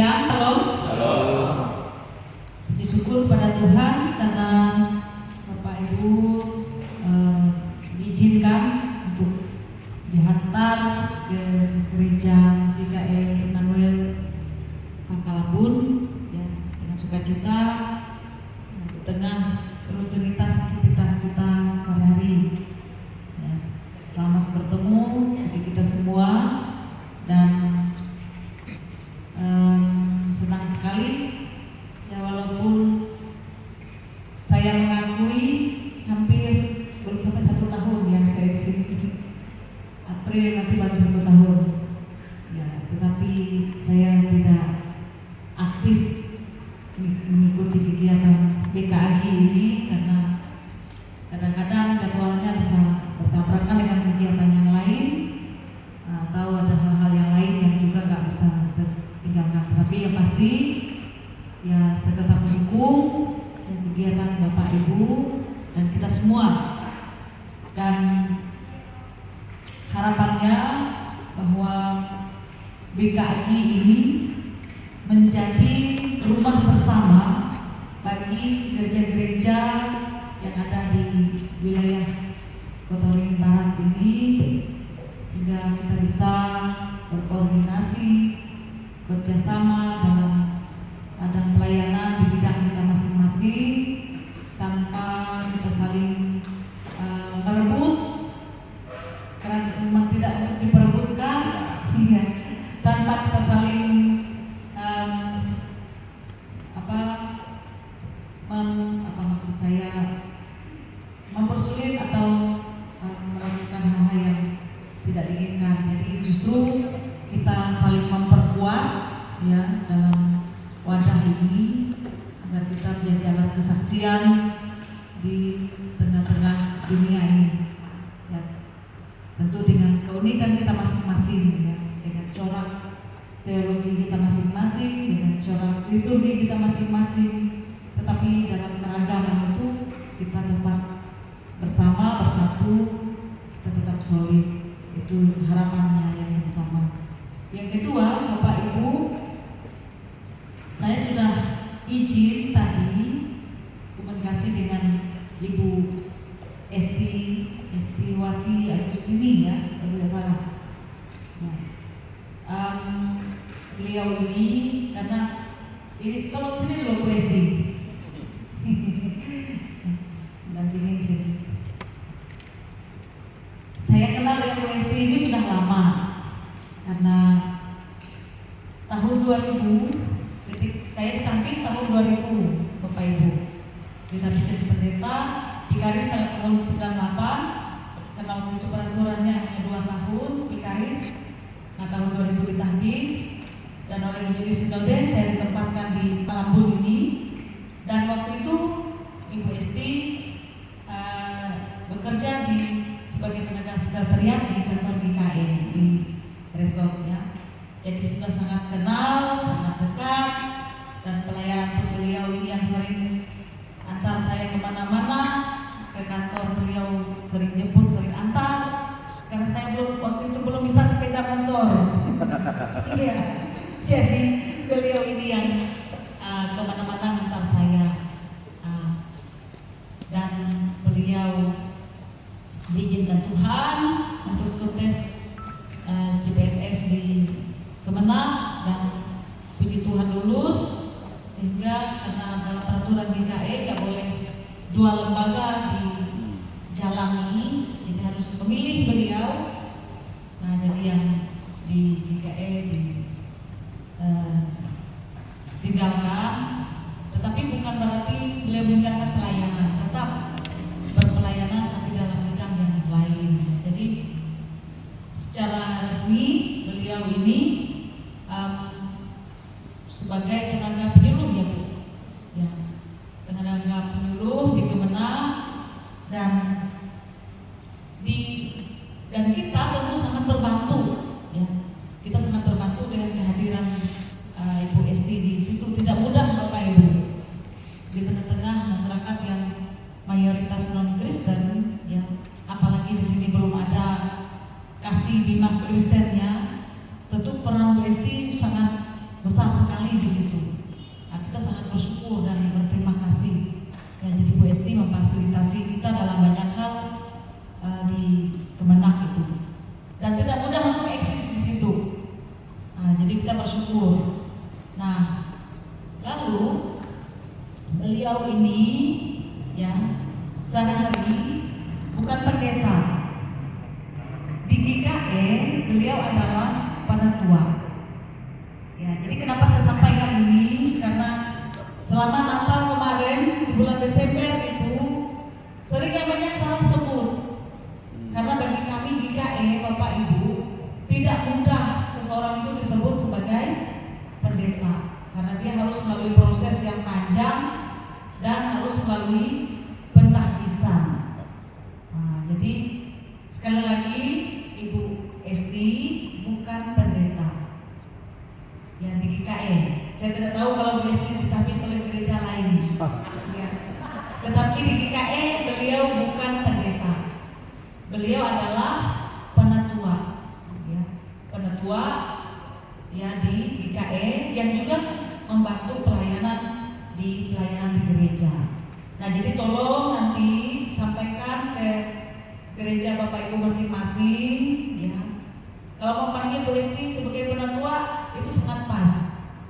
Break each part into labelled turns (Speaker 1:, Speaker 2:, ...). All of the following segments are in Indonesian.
Speaker 1: siang, salam. Puji syukur pada Tuhan karena Bapak Ibu diizinkan untuk dihantar ke gereja GKI Immanuel Pangkalabun ya, dengan sukacita di tengah rutinitas aktivitas kita sehari-hari. Ya, selamat bertemu bagi kita semua dan senang sekali ya, walaupun saya mengakui hampir belum sampai 1 tahun ya saya di sini. April nanti baru 1 tahun ya, tetapi saya tidak aktif mengikuti kegiatan BKAG ini karena kadang-kadang jadwalnya bisa bertabrakan dengan kegiatan yang lain atau ada hal-hal yang lain yang juga nggak bisa saya tinggalkan. Tapi yang pasti ya saya tetap mendukung kegiatan Bapak Ibu dan kita semua, dan harapannya bahwa BKAG ini menjadi rumah bersama bagi gereja-gereja yang ada di wilayah Kota Waringin Barat ini, sehingga kita bisa berkoordinasi kerjasama dalam bidang pelayanan di bidang kita masing-masing tanpa kita saling merebut, karena memang tidak untuk diperebutkan ya, tanpa kita saling maksud saya mempersulit atau melakukan hal-hal yang tidak diinginkan. Jadi justru kita saling memperkuat ya dalam wadah ini agar kita menjadi alat kesaksian di tengah-tengah dunia ini ya, tentu dengan keunikan kita masing-masing ya, dengan corak teologi kita masing-masing, dengan corak liturgi kita masing-masing, tetapi dalam keragaman itu kita tetap bersama, bersatu, kita tetap solid. Itu harapannya yang sama-sama. Yang kedua, Bapak Ibu, saya sudah izin tadi komunikasi dengan Ibu Estiwati Agustini ya, kalau tidak salah. Nah, beliau ini karena ini tolong sini dulu Bu Esti. Dan dingin sini. Saya kenal dengan Bu Esti ini sudah lama karena tahun 2000 saya ditahbis tahun 2000 Bapak Ibu, ditahbis jadi pendeta Vikaris tahun 98 karena waktu itu peraturannya hanya 2 tahun Vikaris. Nah tahun 2000 ditahbis dan oleh menjadi sinode saya ditempatkan di Palambun ini, dan waktu itu Ibu Esti bekerja sebagai tenaga sekretariat di kantor GKI di resort ya. Jadi sudah sangat kenal, sangat dekat, dan pelayanan beliau ini yang sering antar saya kemana-mana, ke kantor beliau sering jemput, sering antar, karena saya waktu itu belum bisa sepeda motor. Iya, jadi beliau ini yang kemana-mana antar saya, dan beliau diizinkan Tuhan untuk ikut tes CPNS di Kemenang dan puji Tuhan lulus, sehingga karena dalam peraturan GKI gak boleh 2 lembaga dijalani, jadi harus memilih beliau. Nah jadi yang di GKI tinggalkan, tetapi bukan berarti beliau meninggalkan pelayanan, tetap berpelayanan tapi dalam bidang yang lain. Jadi secara resmi beliau ini sebagai tenaga penyuluh ya Bu, ya, tenaga penyuluh di Kemenang, dan kita tentu sangat terbantu ya, kita sangat terbantu dengan kehadiran Ibu Esti di situ. Tidak mudah Bapak Ibu di tengah-tengah masyarakat yang mayoritas non Kristen ya, apalagi di sini belum ada kasih Dimas Kristennya. Tentu peran Bu Esti sangat besar sekali di situ. Nah, kita sangat bersyukur dan berterima kasih. Ya, jadi Bu Esti memfasilitasi kita dalam banyak hal di Kemenak itu. Dan tidak mudah untuk eksis di situ. Nah, jadi kita bersyukur. Nah, lalu beliau ini ya sehari-hari bukan pendeta. Di GKE beliau adalah penatua. Ya, jadi kenapa saya sampaikan ini? Karena selama Natal kemarin di bulan Desember itu sering yang banyak salah sebut. Karena bagi kami GKE, Bapak Ibu, tidak mudah seseorang itu disebut sebagai pendeta. Karena dia harus melalui proses yang panjang dan harus melalui pentahbisan. Nah, jadi sekali lagi Ibu Esti bukan pendeta. Ya, di GKE. Saya tidak tahu kalau Bu Esti ditahbis oleh gereja lain. Ya. Tetapi di GKE beliau bukan pendeta. Beliau adalah penatua. Ya. Penatua ya di GKE yang juga membantu pelayanan di gereja. Nah, jadi tolong nanti sampaikan ke gereja Bapak Ibu masing-masing ya. Kalau mau panggil Bu Esti sebagai penatua itu sangat pas,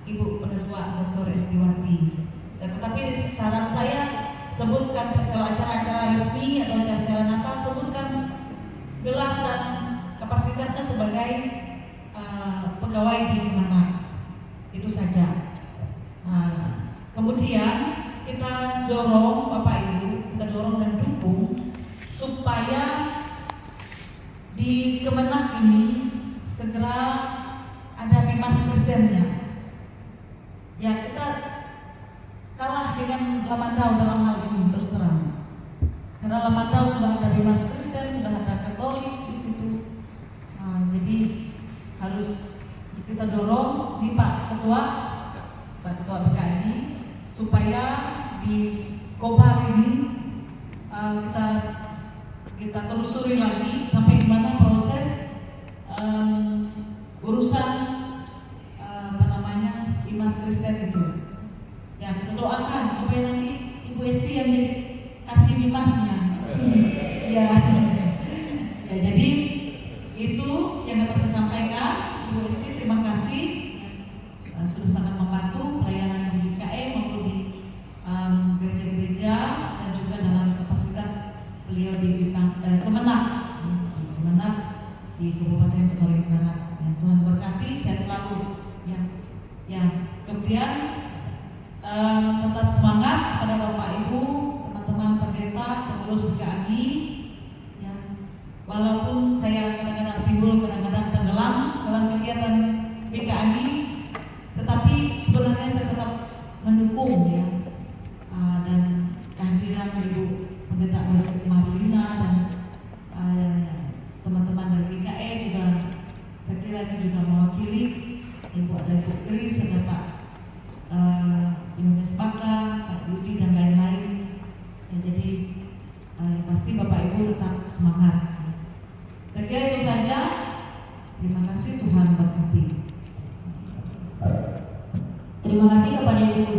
Speaker 1: Ibu Penatua Dr. Estiwati. Tetapi saran saya sebutkan kalau acara-acara resmi atau acara-acara Natal sebutkan gelar dan kapasitasnya sebagai pegawai di Kemenak. Itu saja. Nah, kemudian kita dorong Bapak Ibu, kita dorong dan dukung supaya di Kemenak ini segera ada Bimas Kristennya. Ya, kita kalah dengan Lamandau dalam hal ini terus terang. Karena Lamandau sudah ada Bimas Kristen, sudah ada Katolik di situ. Nah, jadi harus kita dorong nih Pak Ketua BKI supaya di Kobar ini kita telusuri lagi sampai di mana proses urusan Bimas Kristen itu. Ya, kita doakan supaya nanti Ibu Esti yang jadi kasih Bimasnya. Ya, ya, jadi itu yang dapat saya sampaikan. Ibu Esti terima kasih sudah sangat membantu pelayanan di GKE maupun di gereja-gereja dan juga dalam kapasitas beliau di Kemenak di Kabupaten Betorik Barat. Ya, Tuhan berkati, saya selalu ya. Kemudian tetap semangat pada Bapak Ibu, teman-teman pendeta, pengurus GKI. Ya, walaupun saya kadang-kadang timbul, kadang-kadang tenggelam dalam kegiatan GKI, tetapi sebenarnya saya tetap mendukung ya, dan kehadiran Ibu Pendeta Marlina dan teman-teman dari GKI juga saya kira itu juga mewakili Ibu ada Ibu Kris, ada Pak Yohanes Baka, Pak Yudi dan lain-lain. Ya, jadi pasti Bapak Ibu tetap semangat. Saya kira itu saja. Terima kasih, Tuhan berkati.
Speaker 2: Terima kasih kepada Ibu